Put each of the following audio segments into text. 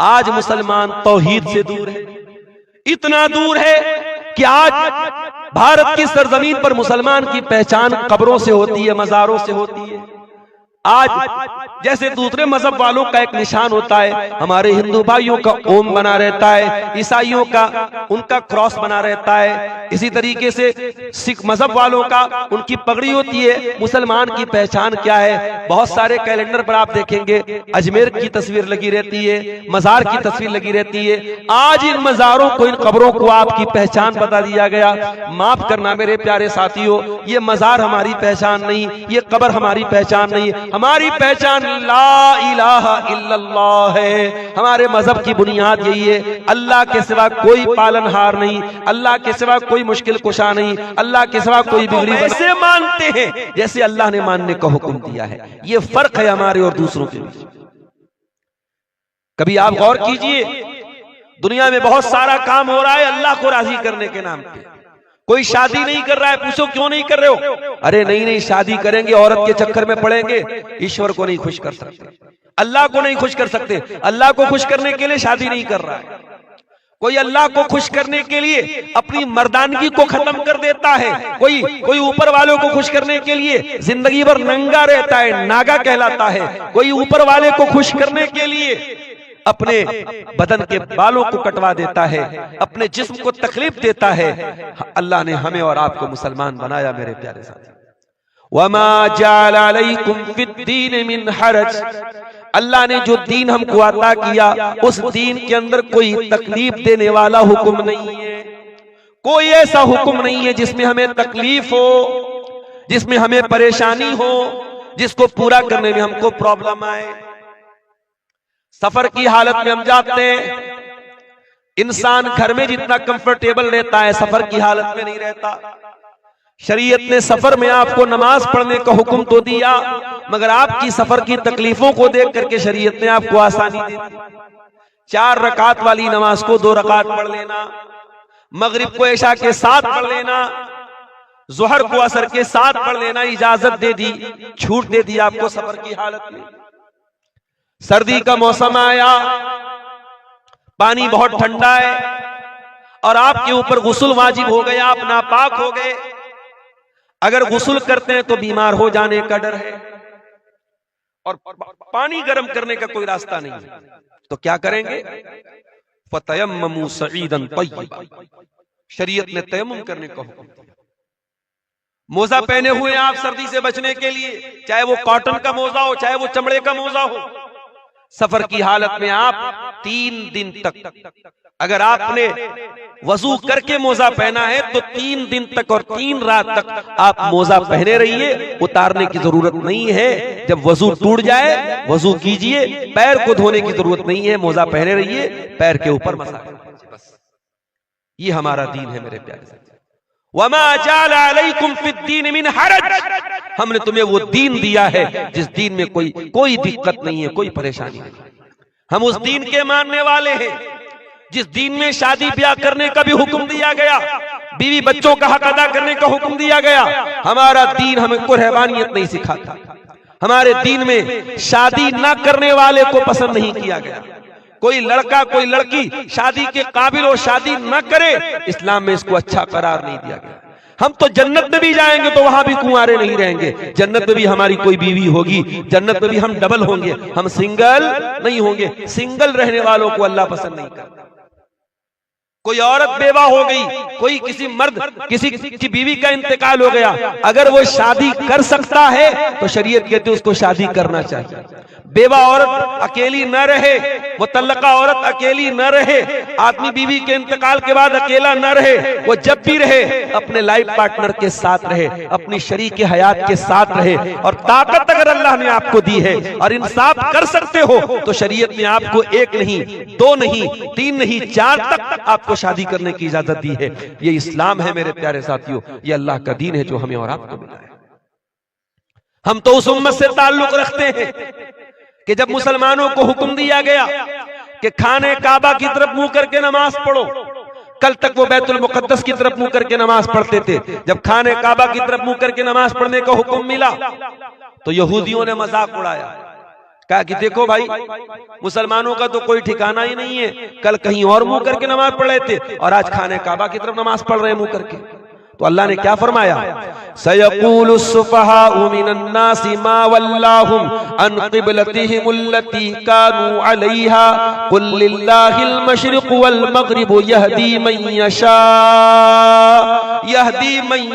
आज मुसलमान तौहीद से दूर है, इतना दूर है कि आज भारत की सरजमीन पर मुसलमान की पहचान कब्रों से होती है, मज़ारों से होती है। आज जैसे दूसरे मजहब वालों का एक निशान होता है, हमारे हिंदू भाइयों का ओम बना रहता है, ईसाइयों का उनका क्रॉस बना रहता है, इसी तरीके से सिख मजहब वालों का उनकी पगड़ी होती है। मुसलमान की पहचान क्या है? बहुत सारे कैलेंडर पर आप देखेंगे अजमेर की तस्वीर लगी रहती है, मजार की तस्वीर लगी रहती है। आज इन मजारों को, इन कब्रों को आपकी पहचान बता दिया गया। माफ करना मेरे प्यारे साथियों, ये मजार हमारी पहचान नहीं, ये कब्र हमारी पहचान नहीं। हमारी पहचान ला इलाहा इल्लल्लाह है। हमारे मजहब की बुनियाद यही है, अल्लाह के सिवा कोई पालनहार नहीं, अल्लाह के सिवा कोई मुश्किल कुशा नहीं, अल्लाह के सिवा कोई बिगड़ी वैसे मानते हैं जैसे अल्लाह ने मानने का हुक्म दिया है। ये फर्क है हमारे और दूसरों के बीच। कभी आप गौर कीजिए, दुनिया में बहुत सारा काम हो रहा है अल्लाह को राजी करने के नाम पे। कोई शादी नहीं कर रहा है, पूछो क्यों नहीं कर रहे हो? अरे नहीं, शादी करेंगे औरत के चक्कर में पड़ेंगे, ईश्वर को नहीं खुश कर सकते, अल्लाह को नहीं खुश कर सकते। अल्लाह को खुश करने के लिए शादी नहीं कर रहा है। कोई अल्लाह को खुश करने के लिए अपनी मर्दानगी को खत्म कर देता है, कोई ऊपर वालों को खुश करने के लिए जिंदगी भर नंगा रहता है, नागा कहलाता है। कोई ऊपर वाले को खुश करने के लिए अपने बदन के बालों को कटवा देता है, अपने जिस्म को तकलीफ देता है। अल्लाह ने हमें और आपको मुसलमान बनाया मेरे प्यारे साथी। वमा जाल अलैकुम फिद्दीन मिन हरज, अल्लाह ने जो दीन हमको अता किया उस दीन के अंदर कोई तकलीफ देने वाला हुक्म नहीं है। कोई ऐसा हुक्म नहीं है जिसमें हमें तकलीफ हो, जिसमें हमें परेशानी हो, जिसको पूरा करने में हमको प्रॉब्लम आए। सफर की हालत में हम जाते हैं, इंसान घर में जितना कंफर्टेबल रहता है सफर की हालत में नहीं रहता। शरीयत ने सफर में आपको नमाज पढ़ने का हुक्म तो दिया, मगर आपकी सफर की तकलीफों को देख करके शरीयत ने आपको आसानी दी। 4 रकात वाली नमाज को 2 रकात पढ़ लेना, मगरिब को इशा के साथ पढ़ लेना, जोहर को असर के साथ पढ़ लेना इजाजत दे दी, छूट दे दी आपको सफर की हालत में। सर्दी का मौसम आया, पानी बहुत ठंडा है और आपके ऊपर गुस्ल वाजिब हो गया, आप नापाक हो गए। अगर गुस्ल करते हैं तो बीमार हो जाने का डर है और पानी गर्म करने का कोई रास्ता नहीं है, तो क्या करेंगे? फतयम्ममू सईदन तय्यबा, शरीयत ने तयम्मुम करने का हुक्म दिया। मोजा पहने हुए आप सर्दी से बचने के लिए, चाहे वो कॉटन का मोजा हो, चाहे वो चमड़े का मोजा हो। सफर की हालत में आप 3 दिन तक, अगर आपने वजू करके मोजा पहना है तो 3 दिन तक और 3 रात तक आप मोजा पहने रहिए, उतारने की जरूरत नहीं है। जब वजू टूट जाए वजू कीजिए, पैर को धोने की जरूरत नहीं है, मोजा पहने रहिए, पैर के ऊपर मसा। बस ये हमारा दीन है मेरे प्यारे साथी। वमा जाल अलैकुम फिद्दीन मिन हरज, हमने तुम्हें वो दीन दिया है जिस दीन में कोई दिक्कत नहीं है, कोई परेशानी नहीं। हम उस दीन के मानने वाले हैं जिस दीन में शादी ब्याह करने का भी हुक्म दिया गया, बीवी बच्चों का हक अदा करने का हुक्म दिया गया। हमारा दीन हमें कोई रहबानियत नहीं सिखाता, हमारे दीन में शादी ना करने वाले को पसंद नहीं किया गया। कोई लड़का कोई लड़की शादी के काबिल हो, शादी न करे, इस्लाम में इसको अच्छा करार नहीं दिया गया। हम तो जन्नत में भी जाएंगे तो वहां भी कुंवारे नहीं रहेंगे, जन्नत में भी हमारी कोई बीवी होगी, जन्नत में भी हम डबल होंगे, हम सिंगल नहीं होंगे। सिंगल रहने वालों को अल्लाह पसंद नहीं करता। कोई औरत बेवा हो गई, कोई किसी मर्द किसी की बीवी का इंतकाल हो गया, अगर वो शादी कर सकता है तो शरीयत कहती है उसको शादी करना चाहिए। बेवा औरत अकेली न रहे, मुतल्लका औरत अकेली न रहे, आदमी बीवी के इंतकाल के बाद अकेला न रहे, वो जब भी रहे अपने लाइफ पार्टनर के साथ रहे, अपनी शरीक हयात के साथ रहे। और ताकत अगर अल्लाह ने आपको दी है और इंसाफ कर सकते हो तो शरीयत ने आपको 1 नहीं 2 नहीं 3 नहीं 4 तक आपको शादी करने की इजाजत दी है। ये इस्लाम है मेरे प्यारे साथियों, ये अल्लाह का दीन है जो हमें और आपको मिला है। हम तो उस उम्मत से ताल्लुक रखते हैं कि जब मुसलमानों को हुक्म दिया गया कि खाने काबा की तरफ मुंह करके नमाज पढ़ो, कल तक वो बैतुल मुकद्दस की तरफ मुंह करके नमाज पढ़ते थे। जब खाने काबा की तरफ मुंह करके नमाज पढ़ने का हुक्म मिला तो यहूदियों ने मजाक उड़ाया, कहा कि देखो भाई, मुसलमानों का तो कोई ठिकाना ही नहीं है, कल कहीं और मुंह करके नमाज पढ़ रहे थे और आज खाने काबा की तरफ नमाज पढ़ रहे हैं मुंह करके। तो अल्लाह ने क्या फरमाया, सयक़ूलु सुफ़हाउ मिनन्नासि मा वल्लाहुम अन क़िबलतिहिमुल्लती कानू अलैहा क़ुल लिल्लाहिल मशरिक़ु वल मग़रिबु यहदी मन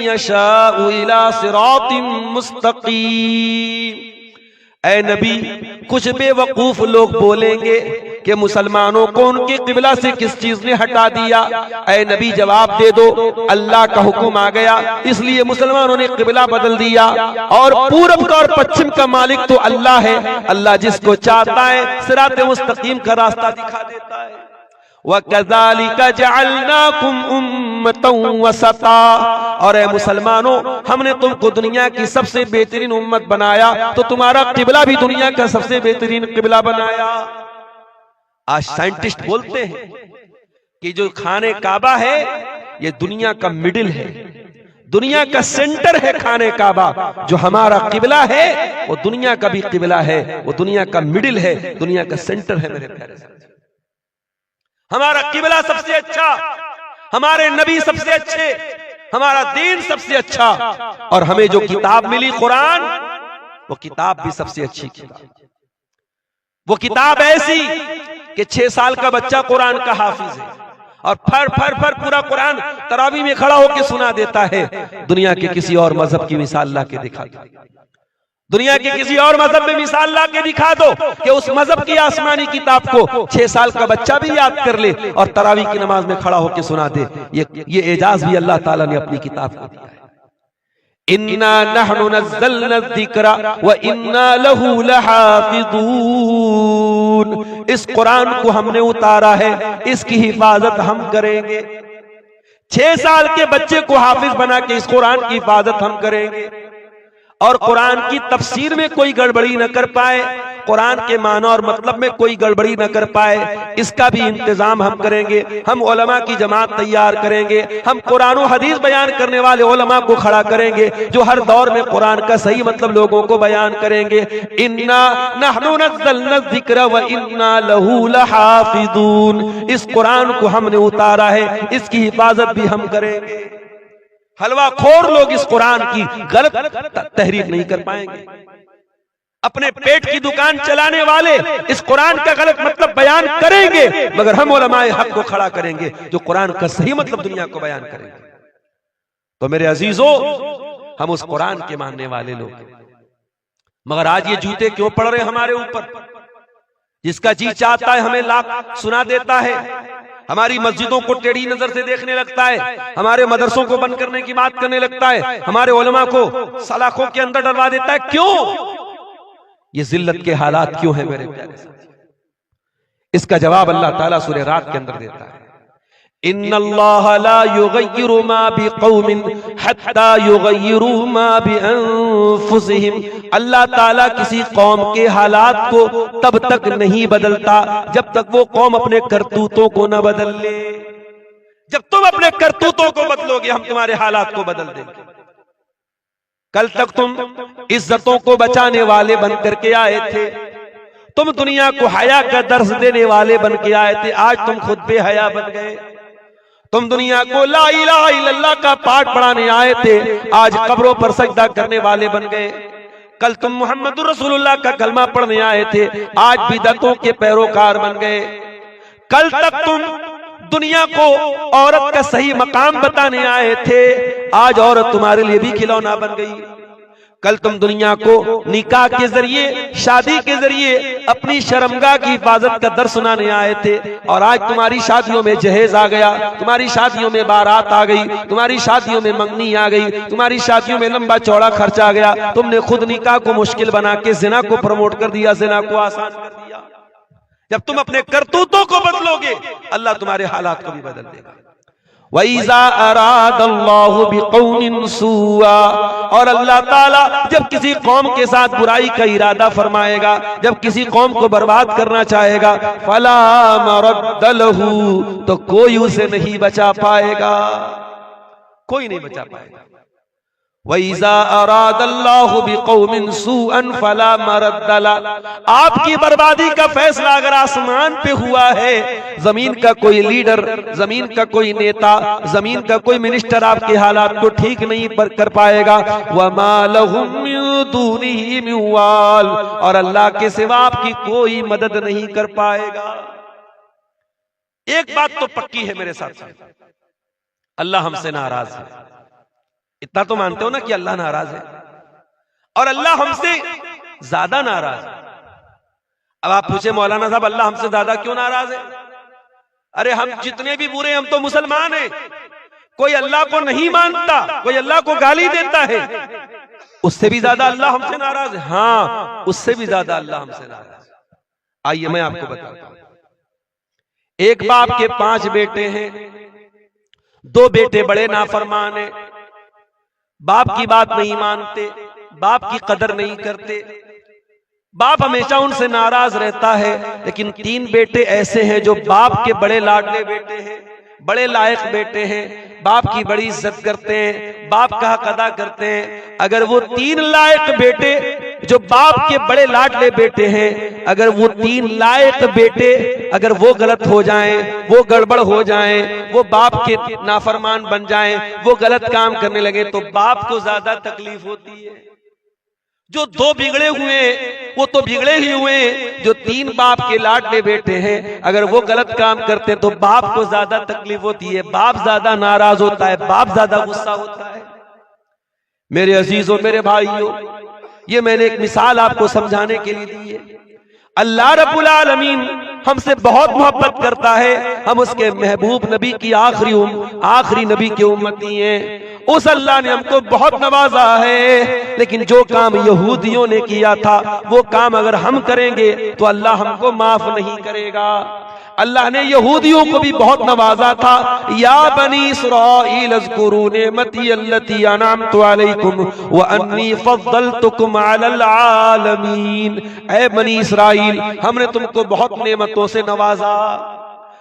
यशाउ इला सिरातिम मुस्तक़ीम। ऐ नबी, कुछ बेवकूफ लोग बोलेंगे कि मुसलमानों को उनके किबला से किस चीज ने हटा दिया। ऐ नबी, जवाब दे दो, अल्लाह का हुक्म आ गया, इसलिए मुसलमानों ने किबला बदल दिया। और पूरब का और पश्चिम का मालिक तो अल्लाह है। अल्लाह जिसको चाहता है सिरात मुस्तकीम का रास्ता दिखा देता है। वकज़ालिका जअलनाकुम उम्मतन वसता, और ए मुसलमानों, हमने तुमको दुनिया की सबसे बेहतरीन उम्मत बनाया, तो तुम्हारा किबला भी दुनिया का सबसे बेहतरीन किबला बनाया। आज साइंटिस्ट बोलते हैं कि जो खाने काबा है ये दुनिया का मिडिल है, दुनिया का सेंटर है खाने काबा। जो हमारा किबला है वो दुनिया का भी किबला है, वो दुनिया का मिडिल है, दुनिया का सेंटर है। मेरे प्यारे साथी, हमारा किबला सबसे अच्छा, हमारे नबी सबसे अच्छे, हमारा दीन सबसे अच्छा, और हमें जो किताब मिली कुरान, वो किताब भी सबसे अच्छी किताब। वो किताब ऐसी कि 6 साल का बच्चा कुरान का हाफिज है और फर फर फर पूरा कुरान तरावी में खड़ा होकर सुना देता है। दुनिया के किसी और मजहब की मिसाल ला के दिखा दो, दुनिया के किसी और मजहब में मिसाल ला के दिखा दो कि उस मजहब की आसमानी किताब को 6 साल का बच्चा भी याद कर ले और तरावी की नमाज में खड़ा होकर सुना दे। ये एजाज भी अल्लाह ताला ने अपनी किताब को दिया है। इन्ना नहनु नज़्ज़लना ज़िक्रा व इन्ना लहू लहाफ़िज़ून। इस कुरान को हमने उतारा है, इसकी हिफाजत हम करेंगे। 6 साल के बच्चे को हाफिज बना के इस कुरान की हिफाजत हम करेंगे, और कुरान की तफसीर में कोई गड़बड़ी न कर पाए, कुरान के माना और मतलब में कोई गड़बड़ी न कर पाए, इसका भी इंतजाम हम करेंगे। हम उलमा की जमात तैयार करेंगे, हम कुरान और हदीस बयान करने वाले उलमा को खड़ा करेंगे जो हर दौर में कुरान का सही मतलब लोगों को बयान करेंगे। इन्ना नहनु नज़्ज़लना ज़िक्रा व इन्ना लहू लहाफ़िज़ून। इस कुरान को हमने उतारा है, इसकी हिफाजत भी हम करेंगे। हलवा खोर लोग इस कुरान की गलत तहरीर नहीं कर पाएंगे। अपने पेट की दुकान चलाने वाले इस कुरान का गलत मतलब बयान करेंगे, मगर हम उलमाए हक को खड़ा करेंगे जो कुरान का सही मतलब दुनिया को बयान करेंगे। तो मेरे अजीजों, हम उस कुरान के मानने वाले लोग, मगर आज ये जूते क्यों पड़ रहे हमारे ऊपर? जिसका जी चाहता है हमें लाख सुना देता है, हमारी मस्जिदों को टेढ़ी नजर से देखने लगता है, हमारे मदरसों को बंद करने की बात करने लगता है, हमारे उलमा को सलाखों के अंदर डलवा देता है। क्यों? ये जिल्लत के हालात क्यों है मेरे प्यारे साथी? इसका जवाब अल्लाह ताला सूरह रात के अंदर देता है। इन्नल्लाह ला युगय्यिरु मा बिक़ौमिन हत्ता युगय्यिरु मा बिअनफुसिहिम। अल्लाह ताला किसी कौम के हालात को तब तक नहीं बदलता जब तक वो कौम अपने करतूतों को न बदल ले। जब तुम अपने करतूतों को बदलोगे, हम तुम्हारे हालात को बदल देंगे। कल तक तुम इज्जतों को बचाने वाले बन करके आए थे, तुम दुनिया को हया का दर्स देने वाले बन के आए थे, आज तुम खुद बेहया बन गए। तुम दुनिया को ला इलाहा इल्लल्लाह का पाठ पढ़ाने आए थे, आज कब्रों पर सजदा करने वाले बन गए। कल तुम मुहम्मदुर रसूलुल्लाह का कलमा पढ़ने आए थे, आज बिदअतों के पैरोकार बन गए। कल तक तुम दुनिया को औरत का सही मकाम बताने आए थे, आज औरत तुम्हारे लिए भी खिलौना बन गई। कल तुम दुनिया को निकाह के जरिए, शादी के जरिए अपनी शर्मगाह की हिफाजत का दर्स सुनाने आए थे, और आज तुम्हारी शादियों में जहेज आ गया, तुम्हारी शादियों में बारात आ गई, तुम्हारी शादियों में मंगनी आ गई, तुम्हारी शादियों में लंबा चौड़ा खर्च आ गया। तुमने खुद निकाह को मुश्किल बना के जिना को प्रमोट कर दिया, जिना को आसान कर दिया। जब तुम अपने करतूतों को बदलोगे, अल्लाह तुम्हारे हालात को भी बदल देगा। वइज़ा अरादल्लाहु बिक़ौमिन सुआ, और अल्लाह ताला जब किसी कौम के साथ बुराई का इरादा फरमाएगा, जब किसी कौम को बर्बाद करना चाहेगा, फला मरद्द लहू, तो कोई उसे नहीं बचा पाएगा, कोई नहीं बचा पाएगा। वइज़ा अरादल्लाहु बिक़ौमिन सूअन फला मरद्द ला। आपकी बर्बादी का फैसला अगर आसमान पे हुआ है, जमीन का कोई लीडर, जमीन का कोई नेता, जमीन का कोई मिनिस्टर आपके हालात को ठीक नहीं कर पाएगा। वमा लहुम मिन दूनिही मिन वाल, और अल्लाह के सिवा आपकी कोई मदद नहीं कर पाएगा। एक बात तो पक्की है मेरे साथ, अल्लाह हमसे नाराज है। इतना तो मानते हो ना कि अल्लाह नाराज है, और अल्लाह हमसे ज्यादा नाराज है। अब आप पूछे मौलाना साहब अल्लाह हमसे ज्यादा क्यों नाराज है? अरे हम जितने भी बुरे, हम तो मुसलमान हैं। कोई अल्लाह को नहीं मानता, कोई अल्लाह को गाली देता है, उससे भी ज्यादा अल्लाह हमसे नाराज है। हाँ, उससे भी ज्यादा अल्लाह हमसे नाराज है। आइए मैं आपको बताता हूं। एक बाप के 5 बेटे हैं, 2 बेटे बड़े नाफरमान हैं, बाप की बात नहीं मानते, बाप की कदर नहीं करते, बाप हमेशा उनसे नाराज रहता है। लेकिन 3 बेटे ऐसे हैं जो बाप के बड़े लाडले बेटे हैं, बड़े लायक बेटे हैं, बाप की बड़ी इज्जत करते हैं, बाप का हक अदा करते हैं। अगर वो 3 लायक बेटे जो बाप के बड़े लाडले बेटे हैं, अगर वो 3 लायक बेटे अगर वो गलत हो जाएं, वो गड़बड़ हो जाएं, वो बाप के नाफरमान बन जाएं, वो गलत काम करने लगे, तो बाप को ज्यादा तकलीफ होती है। जो 2 बिगड़े हुए वो तो बिगड़े ही हुए, जो 3 बाप के लाडले बेटे हैं अगर वो गलत काम करते हैं तो बाप को ज्यादा तकलीफ होती है, बाप ज्यादा नाराज होता है, बाप ज्यादा गुस्सा होता है। मेरे अजीजों, मेरे भाइयों, ये मैंने एक मिसाल आपको समझाने के लिए दी है। अल्लाह रब्बुल आलमीन हमसे बहुत मोहब्बत करता है, हम उसके महबूब नबी की आखिरी नबी के उम्मती हैं। उस अल्लाह ने हमको बहुत नवाजा है, लेकिन जो काम यहूदियों ने किया था वो काम अगर हम करेंगे तो अल्लाह हमको माफ नहीं करेगा। अल्लाह ने यहूदियों को भी बहुत नवाजा था। या बनी इस्राईल अज़्कुरू निअमती अल्लती अनअमतु अलैकुम व अन्नी फद्दलतुकुम अलल आलमीन। ऐ बनी इस्राईल, हमने तुमको बहुत नेमतों से नवाजा।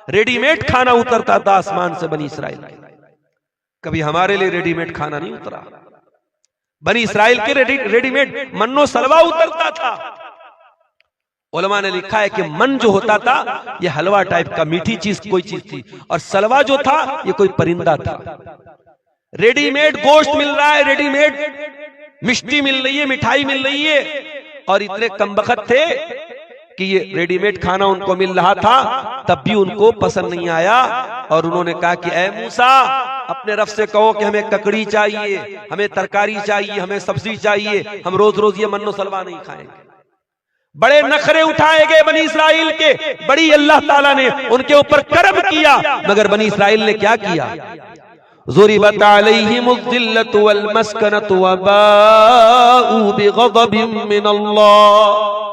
रेडीमेड खाना उतरता था आसमान से बनी इस्राईल, कभी हमारे लिए रेडीमेड खाना नहीं उतरा। बनी इस्राईल के रेडीमेड मन्नो सलवा उतरता था। उलमा ने लिखा है कि मन जो होता था ये हलवा टाइप का, मीठी चीज कोई चीज थी, और सलवा जो था ये कोई परिंदा था। रेडीमेड गोश्त मिल रहा है, रेडीमेड मिष्टी मिल रही है, मिठाई मिल रही है, और इतने कमबख्त थे कि ये रेडीमेड खाना उनको मिल रहा था, तब भी उनको पसंद नहीं आया। और उन्होंने कहा कि ऐ मूसा, अपने रब से कहो कि हमें ककड़ी चाहिए, हमें तरकारी चाहिए, हमें सब्जी चाहिए, हम रोज रोज ये मन्नो सलवा नहीं खाएंगे। बड़े नखरे उठाए गए बनी इस्राइल के, बड़ी अल्लाह ताला ने उनके ऊपर करम किया, मगर बनी इस्राइल ने क्या किया? ज़ुरिबत अलैहिमुज़्ज़िल्लतु वल मस्कनतु व बाऊ बिग़ज़बिन मिनल्लाह।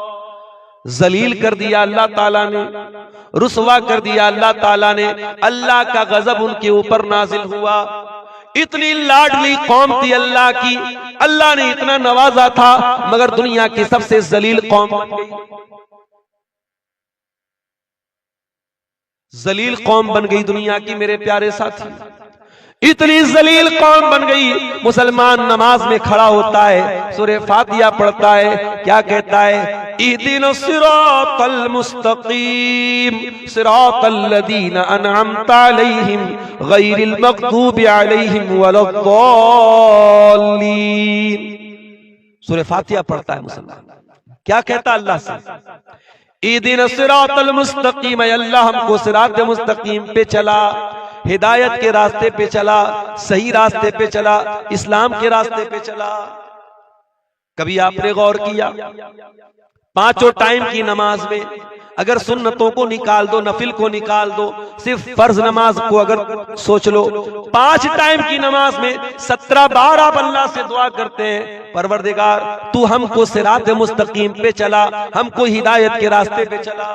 जलील कर दिया अल्लाह ताला ने, रुसवा कर दिया अल्लाह ताला ने, अल्लाह का गजब उनके ऊपर नाजिल हुआ। इतनी लाडली कौम थी अल्लाह की, अल्लाह ने इतना नवाजा था, मगर दुनिया की सबसे जलील कौम बन गई। जलील कौम बन गई दुनिया की मेरे प्यारे साथी, इतनी जलील कौम बन गई। मुसलमान नमाज में खड़ा होता है, सूरह फातिहा पढ़ता है, क्या कहता है? इहदिनस सिरातल मुस्तकीम सिरातल लदीना अनअमता अलैहिम गैरिल मग़दूबि अलैहिम वलद्दाल्लीन। सूरह फातिहा पढ़ता है मुसलमान, क्या कहता अल्लाह से? इहदिनस सिरातल मुस्तकीम, अल्लाह हमको सिरात मुस्तकीम पे चला, हिदायत के रास्ते पे चला, सही रास्ते पे चला, इस्लाम के रास्ते पे चला। कभी आपने गौर किया? 5 टाइम की नमाज में अगर सुन्नतों को निकाल दो, नफिल को निकाल दो, सिर्फ फर्ज नमाज को अगर सोच लो, 5 टाइम की नमाज में 17 बार आप अल्लाह से दुआ करते हैं, परवरदिगार तू हमको सिरात मुस्तकीम पे चला, हमको हिदायत के रास्ते पे चला।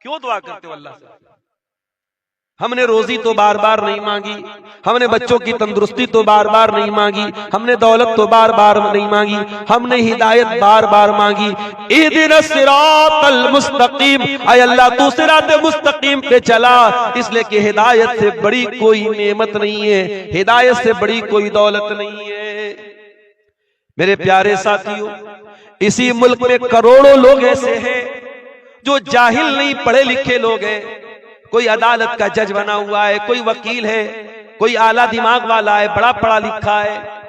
क्यों दुआ करते हो अल्लाह से? हमने रोजी तो बार बार नहीं मांगी, हमने बच्चों की तंदुरुस्ती तो बार बार नहीं मांगी, हमने दौलत तो बार बार नहीं मांगी, हमने हिदायत बार बार मांगी। इहदिनस सिरातल मुस्तकीम, ऐ अल्लाह तू सिरात मुस्तकीम पे चला, इसलिए कि हिदायत से बड़ी कोई नेमत नहीं है, हिदायत से बड़ी कोई दौलत नहीं है। मेरे प्यारे साथियों, इसी मुल्क में करोड़ों लोग ऐसे हैं जो जाहिल नहीं, पढ़े लिखे लोग हैं। कोई अदालत का जज बना हुआ है, कोई वकील है, कोई आला दिमाग वाला है, बड़ा पढ़ा लिखा है,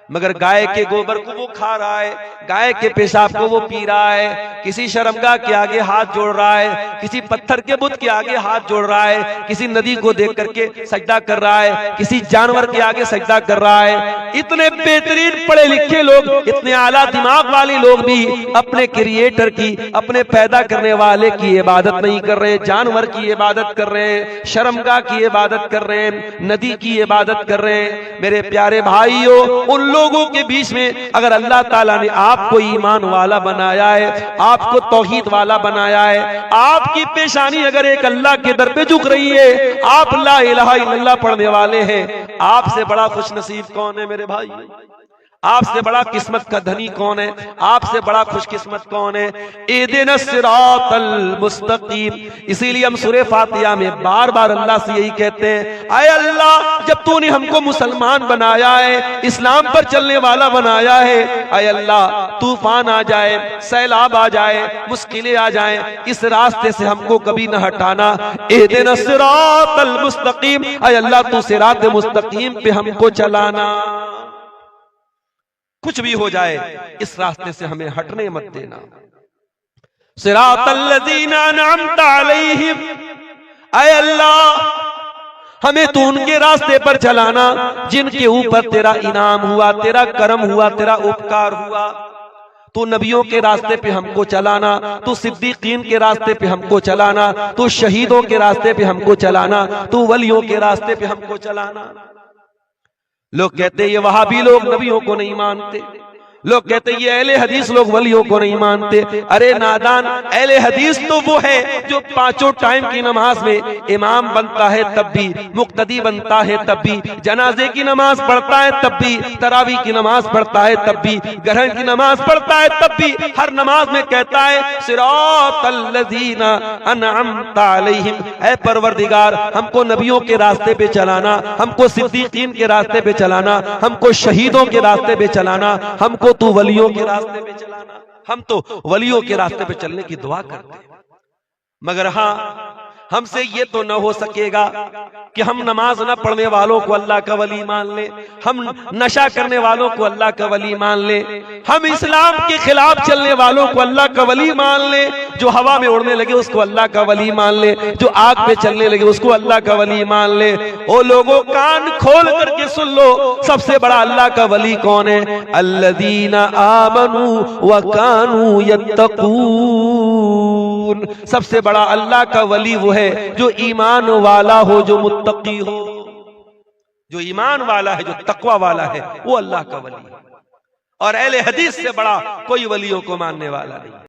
मगर गाय के गोबर को वो खा रहा है, गाय के पेशाब को वो पी रहा है, किसी शर्मगाह के आगे हाथ जोड़ रहा है, किसी पत्थर के बुत के आगे हाथ जोड़ रहा है, किसी नदी को देख करके सजदा कर रहा है, किसी जानवर के आगे सजदा कर रहा है। इतने बेहतरीन पढ़े लिखे लोग, इतने आला दिमाग वाले लोग भी अपने क्रिएटर की, अपने पैदा करने वाले की इबादत नहीं कर रहे, जानवर की इबादत कर रहे हैं, शर्मगाह की इबादत कर रहे हैं, नदी की इबादत कर रहे हैं। मेरे प्यारे भाइयों, उन लोगों के बीच में अगर अल्लाह ताला ने आपको ईमान वाला बनाया है, आपको तौहीद वाला बनाया है, आपकी पेशानी अगर एक अल्लाह के दर पे झुक रही है, आप ला इलाहा इल्लल्लाह पढ़ने वाले हैं, आपसे बड़ा खुश नसीब कौन है मेरे भाई? आपसे बड़ा किस्मत का धनी कौन है? आपसे बड़ा खुशकिस्मत कौन है? इहदिनस सिरातल मुस्तकीम। इसीलिए हम सूरह फातिहा में बार बार अल्लाह से यही कहते हैं, आए अल्लाह, जब तूने हमको मुसलमान बनाया है, इस्लाम पर चलने वाला बनाया है, आए अल्लाह, तूफान आ जाए, सैलाब आ जाए, मुश्किलें आ जाए, इस रास्ते से हमको कभी न हटाना। इहदिनस सिरातल मुस्तकीम, आए अल्लाह, तू सिरात मुस्तकीम पे हमको चलाना। कुछ भी हो जाए, इस रास्ते से हमें हटने मत देना। सिरातल लज़ीना अनअमता अलैहिम, ऐ अल्लाह, हमें तू उनके रास्ते पर चलाना जिनके ऊपर तेरा इनाम हुआ, तेरा करम हुआ, तेरा उपकार हुआ। तू नबियों के रास्ते पे हमको चलाना, तू सिद्दीकीन के रास्ते पे हमको चलाना, तू शहीदों के रास्ते पे हमको चलाना, तू वलियों के रास्ते पे हमको चलाना। लोग कहते ये वहाबी लोग नबियों को नहीं मानते, लोग कहते ये अहले हदीस लोग वलियों को नहीं मानते। अरे नादान, अहले हदीस तो वो है जो पांचों टाइम की नमाज में इमाम बनता है तब भी, मुक्तदी बनता है तब भी, जनाजे की नमाज पढ़ता है तब भी, तरावी की नमाज पढ़ता है तब भी, ग्रहण की नमाज पढ़ता है तब भी, हर नमाज में कहता है सिरातल लज़ीना अनअमता अलैहिम, ऐ परवरदिगार, हमको नबियों के रास्ते पे चलाना, हमको सिद्दीकीन के रास्ते पे चलाना, हमको शहीदों के रास्ते पे चलाना, हमको तू वलियों के रास्ते पे चलाना। हम तो वलियों के रास्ते पे चलने की दुआ करते हैं, मगर हाँ, हमसे ये तो न हो सकेगा कि हम नमाज न पढ़ने वालों को अल्लाह का वली मान ले, हम नशा करने वालों को अल्लाह का वली मान ले, हम इस्लाम के खिलाफ चलने वालों को अल्लाह का वली मान ले, जो हवा में उड़ने लगे उसको अल्लाह का वली मान ले, जो आग पे चलने लगे उसको अल्लाह का वली मान ले। ओ लोगों, कान खोल करके सुन लो, सबसे बड़ा अल्लाह का वली कौन है? अल्लज़ीना आमनू व कानू यत्तकून। सबसे बड़ा अल्लाह का वली वो है जो ईमान वाला हो, जो मुत्तकी हो, जो ईमान वाला है, जो तकवा वाला है, वो अल्लाह का वली है। और अहले हदीस से बड़ा कोई वलियों को मानने वाला नहीं।